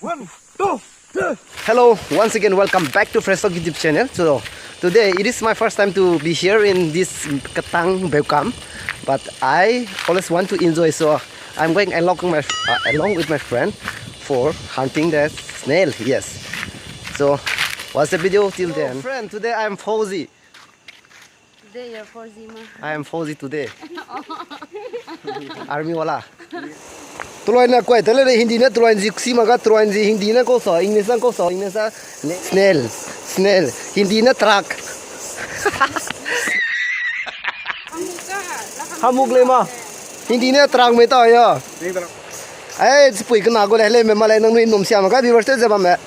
1, 2, 3. Hello, once again welcome back to Fresh Talk YouTube channel. So today it is my first time to be here in this Katatang Mbeukam, but I always want to enjoy, so I'm going along with my friend for hunting the snail. Yes. So watch the video till then. Friend, today I am Fauzi. Today you're Fauzi ma. I am Fauzi today. Army wala. Tuloy na ko tele hindi na tuloy si maga tuloy hindi na ko so English na ko so English na snail hindi na truck. Hamuk le ma hindi na truck me ta ya ai pui ka na go le me malai nang ni nom sia ma ka bi verse je ba me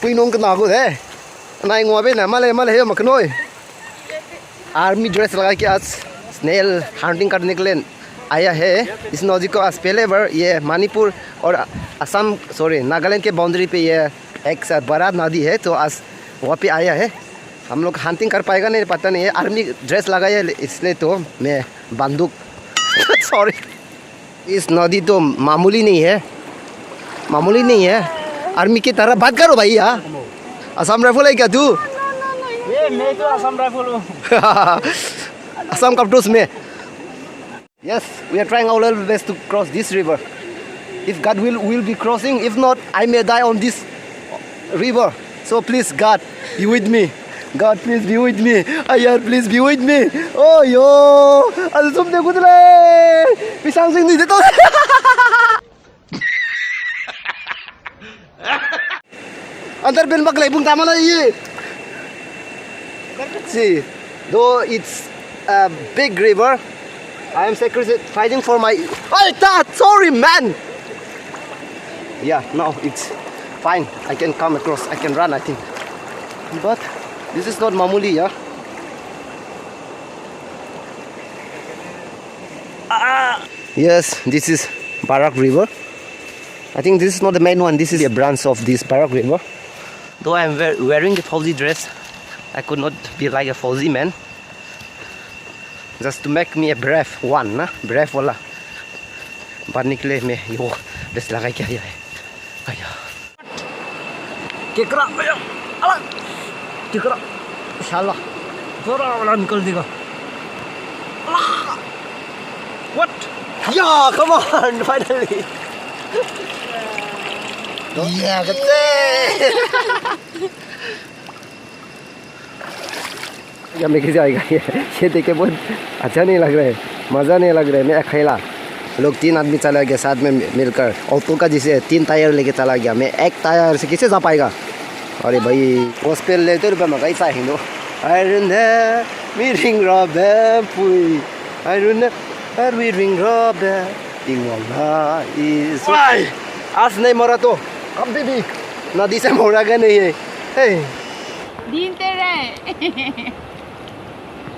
pui nong ka na go de nai ngo be na malai he ma knoi army dress लगा के आज snail hunting करने के लिए आया है। इस नदी को आज पहले बार ये मणिपुर और असम नागालैंड के बाउंड्री पे ये एक बड़ा नदी है, तो आज वहाँ पे आया है। हम लोग हंटिंग कर पाएगा नहीं पता नहीं है। आर्मी ड्रेस लगाया है इसलिए तो मैं बंदूक सॉरी इस नदी तो मामूली नहीं है, आर्मी की तरह बात करो भैया। असम राइफल है क्या तू? मैं तो असम राइफल हूँ। Assam Kaptus me. Yes, we are trying our level best to cross this river. If God will be crossing. If not, I may die on this river. So please, God, be with me. God, please be with me. Ayar, please be with me. Oh yo, aduh sumne kudle. Pisang sing ni dito. Antar ben baglay bung tama na ye. See, though it's a big river, I am sacrificing for my. Oh, Dad, sorry, man. Yeah, no, it's fine. I can come across. I can run, I think. But this is not mamuli, yeah. Yes, this is Barak River. I think this is not the main one. This is a branch of this Barak River. Though I am wearing the Fauzi dress, I could not be like a Fauzi man. Just to make me a brave one, na? Brave wala. बाहर निकले मैं यो dress लगा के आया है। आया केकरा आया अला केकरा इंशाल्लाह थोड़ा वाला निकल देगा। What? Yeah, come on, finally. Yeah, kete. या मैं कैसे आएगा ये देख के बहुत अच्छा नहीं लग रहा है, मज़ा नहीं लग रहा है। मैं अकेला, लोग 3 आदमी चला गया साथ में मिलकर। ऑटो का जिसे 3 टायर लेके चला गया, मैं एक टायर से कैसे जा पाएगा? अरे भाई हॉस्पिटल ले तो रुपये मगाई चाहिए दो। मीरिंग रॉबे पुई मीरिंग रॉबे इंगला इस आज नहीं मरा तो कभी भी नदी से मरेगा नहीं है। दिन तेरे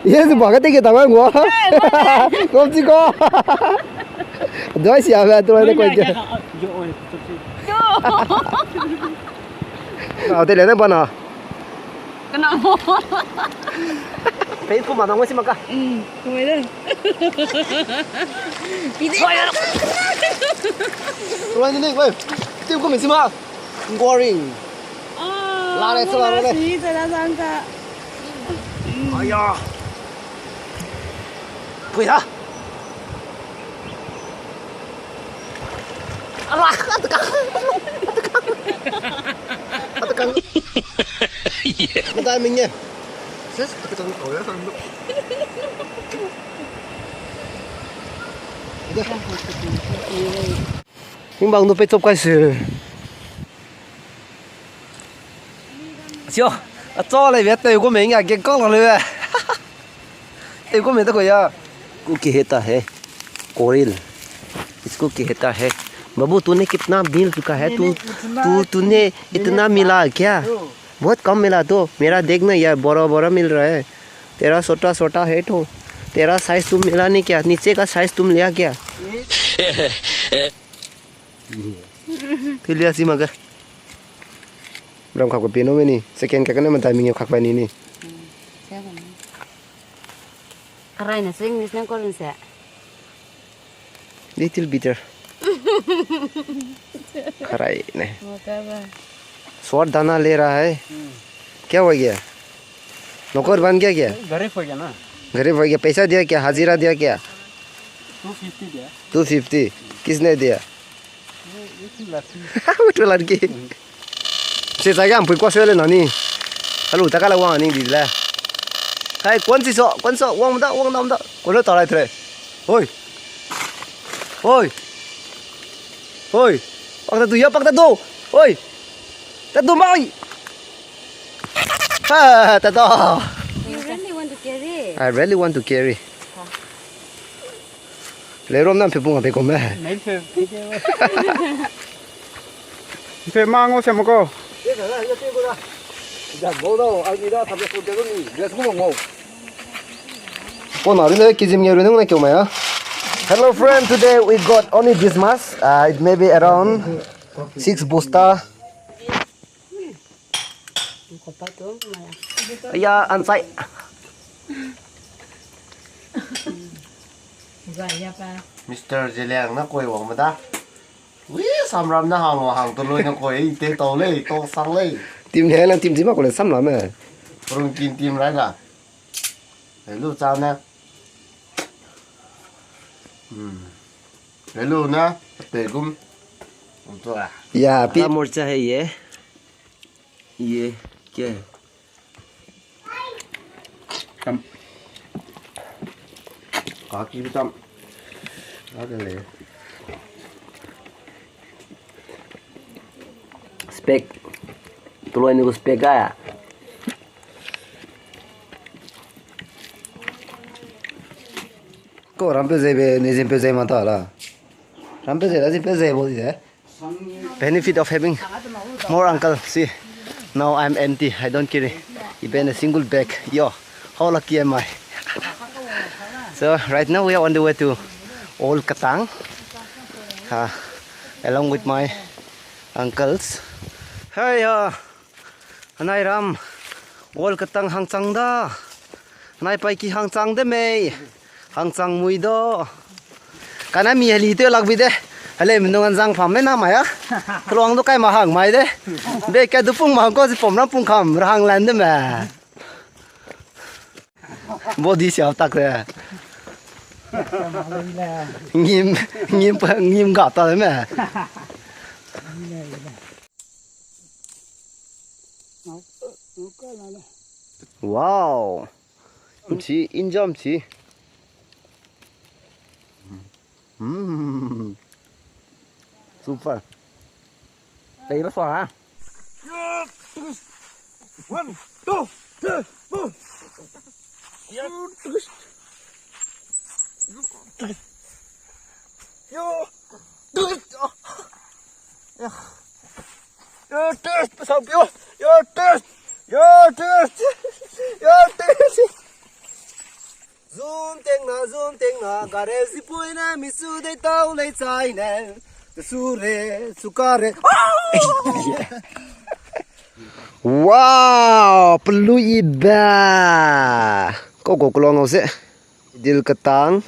ये तो भागते के तमाम हुआ कौन सी को दो सिया है तो ये कोई आओ ते लेने बना kenapa पेट को मारना वैसे मका kemudian ini तो ये नहीं कोई tiêu को मिसी मा boring ला ले चला ले आया quỳ hả? Katang. Kita mình nha. Yes, katang tối rồi. Nhưng bằng nó phải chụp cái sự. Chưa. Cho lại biết tiêu của mình à, cái con rồi. Tiêu của mình tới rồi. इसको कहता है कोरिल, इसको कहता है। बाबू तूने कितना मिल चुका है? तूने इतना मिला क्या? बहुत कम मिला तो मेरा देखना यार, बड़ा बड़ा मिल रहा है। तेरा छोटा छोटा है तो तेरा साइज तुम मिला नहीं क्या? नीचे का साइज तुम लिया क्या? फिर लिया सी मगर रंग खाको पिनो में नहीं सेकेंड क्या करने में टाइमिंग खाक पानी नहीं Karena sing nisna korin sa. little bitter खराई ने Makaba. स्वाद दाना ले रहा है क्या हो गया नौकर बन गया क्या घरे हो गया ना गरीब हो गया पैसा दिया क्या हाजिरा दिया क्या 250 दिया 250 किसने दिया ये लड़की itu lagi si saya am pui kwa sele na ni halu ta ka la wang ni di la hai quan so wang da ko lo ta lai thre oi oi oi pak ta tu oi ta tu mai ha ta to You really want to carry? I really want to carry le rom nam phe pung pe ko me नहीं फिर मांगो से मको Hello friend, today we got only this much. It may be around 6 bosta. Yeah, inside. Mr. Zeliang na koi wang mada. Ui, samram na hang to loi na koi te to le to sang le. Team he lang team gì mà ko le samram eh. Rung team rai la. Hello chao na. Hello na. Te gum. To à. Yeah, pi morcha है ये. ये क्या है? कम काकी भी तम आ गए spek tuloy ni ko spek kaya ko rampe zebe ni zimpe zai mata la rampe zai boli de benefit of having more uncle see now I'm empty I don't carry even a single bag yo how lucky am I so right now we are on the way to old Katang along with my uncles. Hey anai ram old Katang hang chang da anai pai ki hang chang de me hang chang mui do kana mi hali te lag bi de hale min nong jang pham me na ma ya tlong do kai ma hang mai de be ka du pung ma ko si pom ram pung kham rang lan de ma body xiao tak de nghiêm gạo to đấy mẹ wow chị in jump chị super đây nó xòa hả 1 2 3 4 zoom tiếng na gare si pui na mi su dei tao lấy chai nè su re su ka re wow pelui ba ko kolong se dil Katang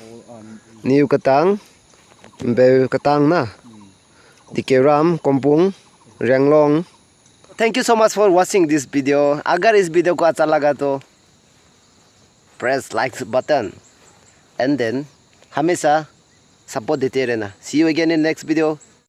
new Katang Mbeukam na Tikeram Kompung Renglong. Thank you so much for watching this video. अगर इस video को अच्छा लगा तो press like button and then हमेशा support देते रहना. See you again in next video.